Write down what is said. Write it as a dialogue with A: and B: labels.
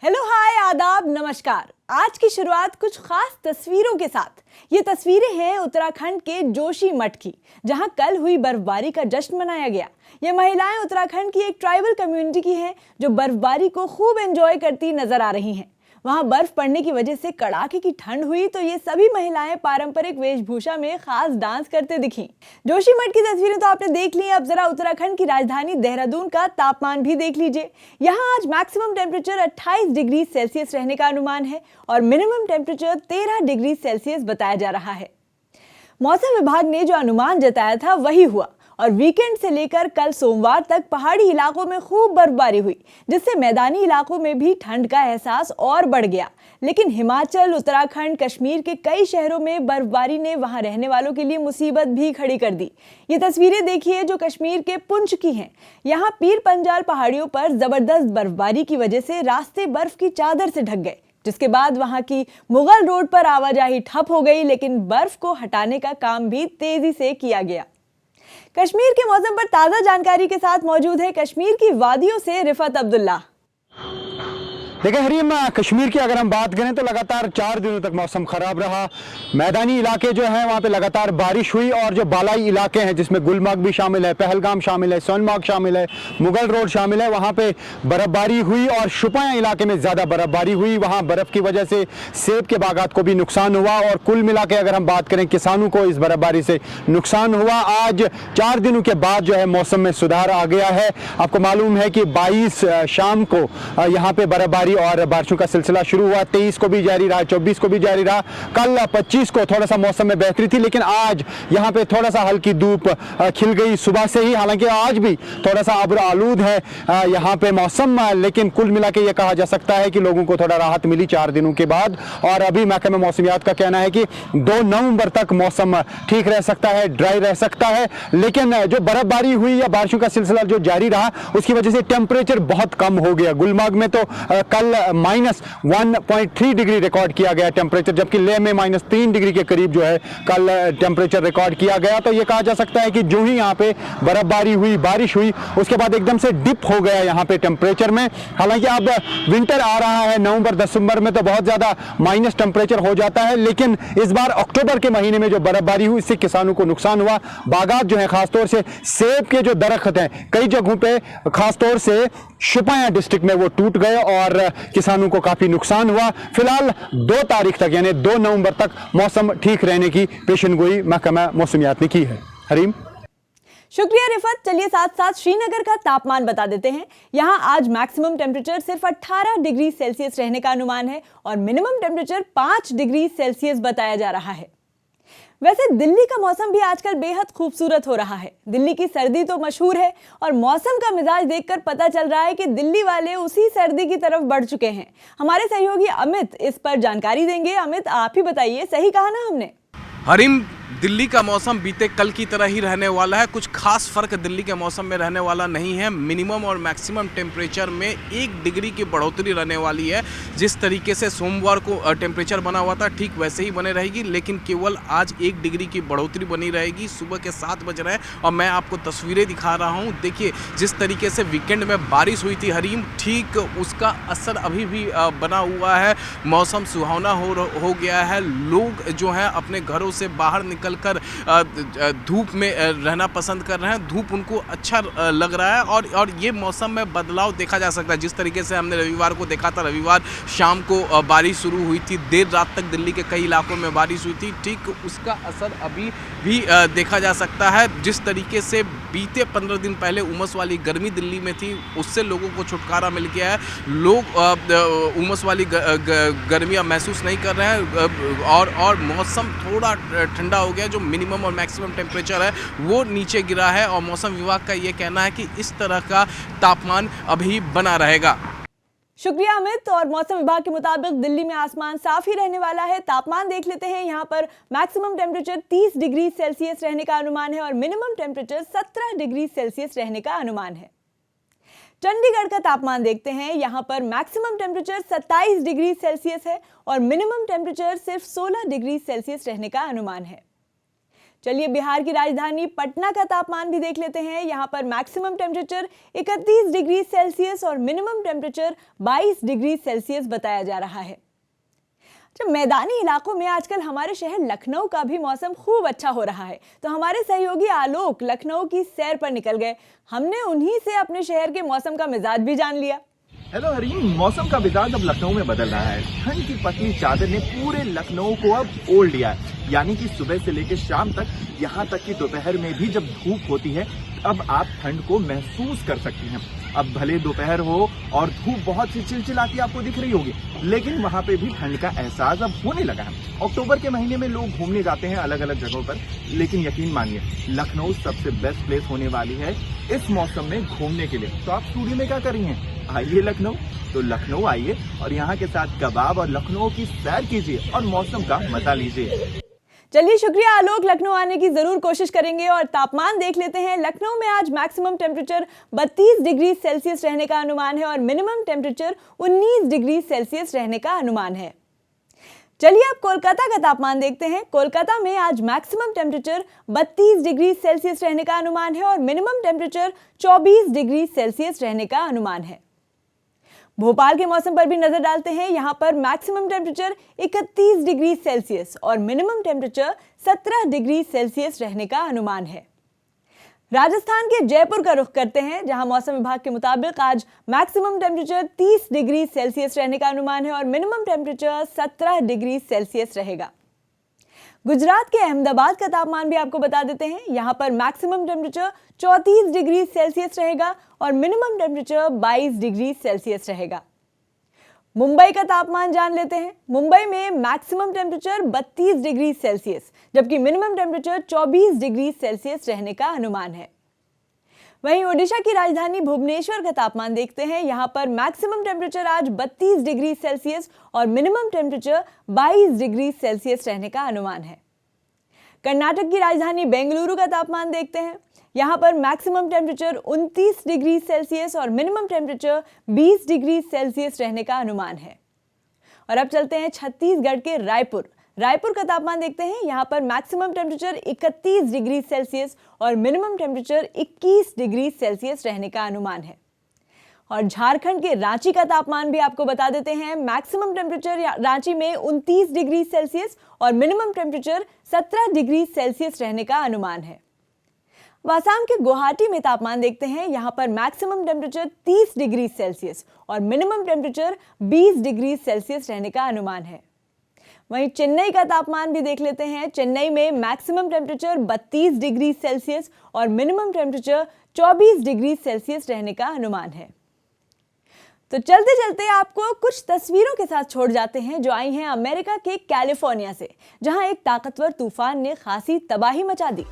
A: Hello hi आदाब नमस्कार। आज की शुरुआत कुछ खास तस्वीरों के साथ। ये तस्वीरें हैं उत्तराखंड के जोशी मठ की, जहां कल हुई बर्फबारी का जश्न मनाया गया। ये महिलाएं उत्तराखंड की एक ट्राइबल कम्युनिटी की हैं जो बर्फबारी को खूब एंजॉय करती नजर आ रही हैं। वहां बर्फ पड़ने की वजह से कड़ाके की ठंड हुई तो ये सभी महिलाएं पारंपरिक वेशभूषा में खास डांस करते दिखी। जोशी मठ की तस्वीरें तो आपने देख ली। अब जरा उत्तराखंड की राजधानी देहरादून का तापमान भी देख लीजिए। यहाँ आज मैक्सिमम टेम्परेचर 28 डिग्री सेल्सियस रहने का अनुमान है और मिनिमम टेम्परेचर 13 डिग्री सेल्सियस बताया जा रहा है। मौसम विभाग ने जो अनुमान जताया था वही हुआ और वीकेंड से लेकर कल सोमवार तक पहाड़ी इलाकों में खूब बर्फबारी हुई, जिससे मैदानी इलाकों में भी ठंड का एहसास और बढ़ गया। लेकिन हिमाचल, उत्तराखंड, कश्मीर के कई शहरों में बर्फबारी ने वहां रहने वालों के लिए मुसीबत भी खड़ी कर दी। ये तस्वीरें देखिए जो कश्मीर के पुंछ की हैं। यहाँ पीर पंजाल पहाड़ियों पर जबरदस्त बर्फबारी की वजह से रास्ते बर्फ की चादर से ढक गए, जिसके बाद वहां की मुगल रोड पर आवाजाही ठप हो गई। लेकिन बर्फ को हटाने का काम भी तेजी से किया गया। कश्मीर के मौसम पर ताजा जानकारी के साथ मौजूद है कश्मीर की वादियों से रिफत अब्दुल्ला।
B: देखिए हरीम, कश्मीर की अगर हम बात करें तो लगातार 4 दिनों तक मौसम खराब रहा। मैदानी इलाके जो हैं वहाँ पे लगातार बारिश हुई और जो बालाई इलाके हैं जिसमें गुलमर्ग भी शामिल है, पहलगाम शामिल है, सोनमार्ग शामिल है, मुगल रोड शामिल है, वहाँ पे बर्फबारी हुई और शुपियां इलाके में ज़्यादा बर्फबारी हुई। वहाँ बर्फ़ की वजह से सेब के बागात को भी नुकसान हुआ और कुल मिला के अगर हम बात करें किसानों को इस बर्फबारी से नुकसान हुआ। आज 4 दिनों के बाद जो है मौसम में सुधार आ गया है। आपको मालूम है कि 22 शाम को यहाँ पे बर्फबारी और बारिशों का सिलसिला शुरू हुआ। 23 को भी जारी रहा, 24 को भी जारी रहा। कल 25 को थोड़ा सा मौसम में बेहतरी थी, लेकिन आज यहाँ पे थोड़ा सा हल्की धूप खिल गई सुबह से ही। हालांकि आज भी थोड़ा सा अब्र आलूद है यहाँ पे मौसम, लेकिन कुल मिला के ये कहा जा सकता है कि लोगों को थोड़ा राहत मिली 4 दिनों के बाद। और अभी महकमे मौसमियात का कहना है कि 2 नवंबर तक मौसम ठीक रह सकता है, ड्राई रह सकता है। लेकिन जो बर्फबारी हुई या बारिशों का सिलसिला जो जारी रहा उसकी वजह से टेम्परेचर बहुत कम हो गया। गुलमर्ग में तो कल -1.3 डिग्री रिकॉर्ड किया गया टेम्परेचर, जबकि लेह में -3 डिग्री के करीब जो है कल टेम्परेचर रिकॉर्ड किया गया। तो ये कहा जा सकता है कि जो ही यहाँ पे बर्फबारी हुई, बारिश हुई, उसके बाद एकदम से डिप हो गया यहाँ पे टेम्परेचर में। हालांकि अब विंटर आ रहा है, नवंबर दिसंबर में तो बहुत ज़्यादा माइनस टेम्परेचर हो जाता है, लेकिन इस बार अक्टूबर के महीने में जो बर्फबारी हुई इससे किसानों को नुकसान हुआ। बागात जो है खासतौर से सेब के जो दरख्त हैं कई जगहों पे खासतौर से शुपियां डिस्ट्रिक्ट में वो टूट गए और किसानों को काफी नुकसान हुआ। फिलहाल 2 तारीख तक यानी 2 नवंबर तक मौसम ठीक रहने की पेशेनगोई महकमा मौसमियात ने की है। हरीम,
A: शुक्रिया रिफत। चलिए साथ साथ श्रीनगर का तापमान बता देते हैं। यहाँ आज मैक्सिमम टेम्परेचर सिर्फ 18 डिग्री सेल्सियस रहने का अनुमान है और मिनिमम टेम्परेचर 5 डिग्री सेल्सियस बताया जा रहा है। वैसे दिल्ली का मौसम भी आजकल बेहद खूबसूरत हो रहा है। दिल्ली की सर्दी तो मशहूर है और मौसम का मिजाज देखकर पता चल रहा है कि दिल्ली वाले उसी सर्दी की तरफ बढ़ चुके हैं। हमारे सहयोगी अमित इस पर जानकारी देंगे। अमित, आप ही बताइए, सही कहा ना हमने?
C: हरीम, दिल्ली का मौसम बीते कल की तरह ही रहने वाला है। कुछ खास फर्क दिल्ली के मौसम में रहने वाला नहीं है। मिनिमम और मैक्सिमम टेम्परेचर में 1 डिग्री की बढ़ोतरी रहने वाली है। जिस तरीके से सोमवार को टेम्परेचर बना हुआ था ठीक वैसे ही बने रहेगी, लेकिन केवल आज 1 डिग्री की बढ़ोतरी बनी रहेगी। सुबह के 7 बज रहे हैं और मैं आपको तस्वीरें दिखा रहा हूँ। देखिए जिस तरीके से वीकेंड में बारिश हुई थी हरीम, ठीक उसका असर अभी भी बना हुआ है। मौसम सुहावना हो गया है। लोग जो हैं अपने घरों से बाहर निकल कर धूप में रहना पसंद कर रहे हैं। धूप उनको अच्छा लग रहा है और ये मौसम में बदलाव देखा जा सकता है। जिस तरीके से हमने रविवार को देखा था, रविवार शाम को बारिश शुरू हुई थी, देर रात तक दिल्ली के कई इलाकों में बारिश हुई थी, ठीक उसका असर अभी भी देखा जा सकता है। जिस तरीके से बीते 15 दिन पहले उमस वाली गर्मी दिल्ली में थी, उससे लोगों को छुटकारा मिल गया है। लोग उमस वाली गर्मियाँ महसूस नहीं कर रहे हैं और मौसम थोड़ा ठंडा हो गया। जो मिनिमम और मैक्सिमम टेम्परेचर है वो नीचे गिरा है और मौसम विभाग का ये कहना है कि इस तरह का तापमान अभी बना रहेगा।
A: शुक्रिया अमित। और मौसम विभाग के मुताबिक दिल्ली में आसमान साफ ही रहने वाला है। तापमान देख लेते हैं। यहाँ पर मैक्सिमम टेम्परेचर 30 डिग्री सेल्सियस रहने का अनुमान है और मिनिमम टेम्परेचर 17 डिग्री सेल्सियस रहने का अनुमान है। चंडीगढ़ का तापमान देखते हैं। यहाँ पर मैक्सिमम टेम्परेचर 27 डिग्री सेल्सियस है और मिनिमम टेम्परेचर सिर्फ 16 डिग्री सेल्सियस रहने का अनुमान है। चलिए बिहार की राजधानी पटना का तापमान भी देख लेते हैं। यहाँ पर मैक्सिमम टेम्परेचर 31 डिग्री सेल्सियस और मिनिमम टेम्परेचर 22 डिग्री सेल्सियस बताया जा रहा है। जब मैदानी इलाकों में आजकल हमारे शहर लखनऊ का भी मौसम खूब अच्छा हो रहा है, तो हमारे सहयोगी आलोक लखनऊ की सैर पर निकल गए। हमने उन्हीं से अपने शहर के मौसम का मिजाज भी जान लिया।
D: हेलो हरीम, मौसम का मिजाज अब लखनऊ में बदल रहा है। ठंड की पतली चादर ने पूरे लखनऊ को अब ओढ़ लिया है। यानी कि सुबह से लेकर शाम तक, यहाँ तक कि दोपहर में भी जब धूप होती है, अब आप ठंड को महसूस कर सकती हैं। अब भले दोपहर हो और धूप बहुत सी चिलचिलाती आपको दिख रही होगी, लेकिन वहाँ पे भी ठंड का एहसास अब होने लगा है। अक्टूबर के महीने में लोग घूमने जाते हैं अलग अलग जगहों पर, लेकिन यकीन मानिए लखनऊ सबसे बेस्ट प्लेस होने वाली है इस मौसम में घूमने के लिए। तो आप स्टूडियो में क्या कर रही हैं? आइए लखनऊ। तो लखनऊ आइए और यहाँ के साथ कबाब और लखनऊ की सैर कीजिए और मौसम का मजा लीजिए।
A: चलिए शुक्रिया आलोक, लखनऊ आने की जरूर कोशिश करेंगे। और तापमान देख लेते हैं। लखनऊ में आज मैक्सिमम टेम्परेचर 32 डिग्री सेल्सियस रहने का अनुमान है और मिनिमम टेम्परेचर 19 डिग्री सेल्सियस रहने का अनुमान है। चलिए अब कोलकाता का तापमान देखते हैं। कोलकाता में आज मैक्सिमम टेम्परेचर 32 डिग्री सेल्सियस रहने का अनुमान है और मिनिमम टेम्परेचर 24 डिग्री सेल्सियस रहने का अनुमान है। भोपाल के मौसम पर भी नजर डालते हैं। यहाँ पर मैक्सिमम टेम्परेचर 31 डिग्री सेल्सियस और मिनिमम टेम्परेचर 17 डिग्री सेल्सियस रहने का अनुमान है। राजस्थान के जयपुर का रुख करते हैं, जहां मौसम विभाग के मुताबिक आज मैक्सिमम टेम्परेचर 30 डिग्री सेल्सियस रहने का अनुमान है और मिनिमम टेम्परेचर 17 डिग्री सेल्सियस रहेगा। गुजरात के अहमदाबाद का तापमान भी आपको बता देते हैं। यहाँ पर मैक्सिमम टेम्परेचर 34 डिग्री सेल्सियस रहेगा और मिनिमम टेम्परेचर 22 डिग्री सेल्सियस रहेगा। मुंबई का तापमान जान लेते हैं। मुंबई में मैक्सिमम टेम्परेचर 32 डिग्री सेल्सियस जबकि मिनिमम टेम्परेचर 24 डिग्री सेल्सियस रहने का अनुमान है। वहीं ओडिशा की राजधानी भुवनेश्वर का तापमान देखते हैं। यहाँ पर मैक्सिमम टेम्परेचर आज 32 डिग्री सेल्सियस और मिनिमम टेम्परेचर 22 डिग्री सेल्सियस रहने का अनुमान है। कर्नाटक की राजधानी बेंगलुरु का तापमान देखते हैं। यहाँ पर मैक्सिमम टेम्परेचर 29 डिग्री सेल्सियस और मिनिमम टेम्परेचर 20 डिग्री सेल्सियस रहने का अनुमान है। और अब चलते हैं छत्तीसगढ़ के रायपुर का तापमान देखते हैं। यहाँ पर मैक्सिमम टेम्परेचर 31 डिग्री सेल्सियस और मिनिमम टेम्परेचर 21 डिग्री सेल्सियस रहने का अनुमान है। और झारखंड के रांची का तापमान भी आपको बता देते हैं। मैक्सिमम टेम्परेचर रांची में 29 डिग्री सेल्सियस और मिनिमम टेम्परेचर 17 डिग्री सेल्सियस रहने का अनुमान है। आसाम के गुवाहाटी में तापमान देखते हैं। यहाँ पर मैक्सिमम टेम्परेचर 30 डिग्री सेल्सियस और मिनिमम टेम्परेचर 20 डिग्री सेल्सियस रहने का अनुमान है। वहीं चेन्नई का तापमान भी देख लेते हैं। चेन्नई में मैक्सिमम टेम्परेचर 32 डिग्री सेल्सियस और मिनिमम टेम्परेचर 24 डिग्री सेल्सियस रहने का अनुमान है। तो चलते चलते आपको कुछ तस्वीरों के साथ छोड़ जाते हैं जो आई हैं अमेरिका के कैलिफोर्निया से, जहां एक ताकतवर तूफान ने खासी तबाही मचा दी।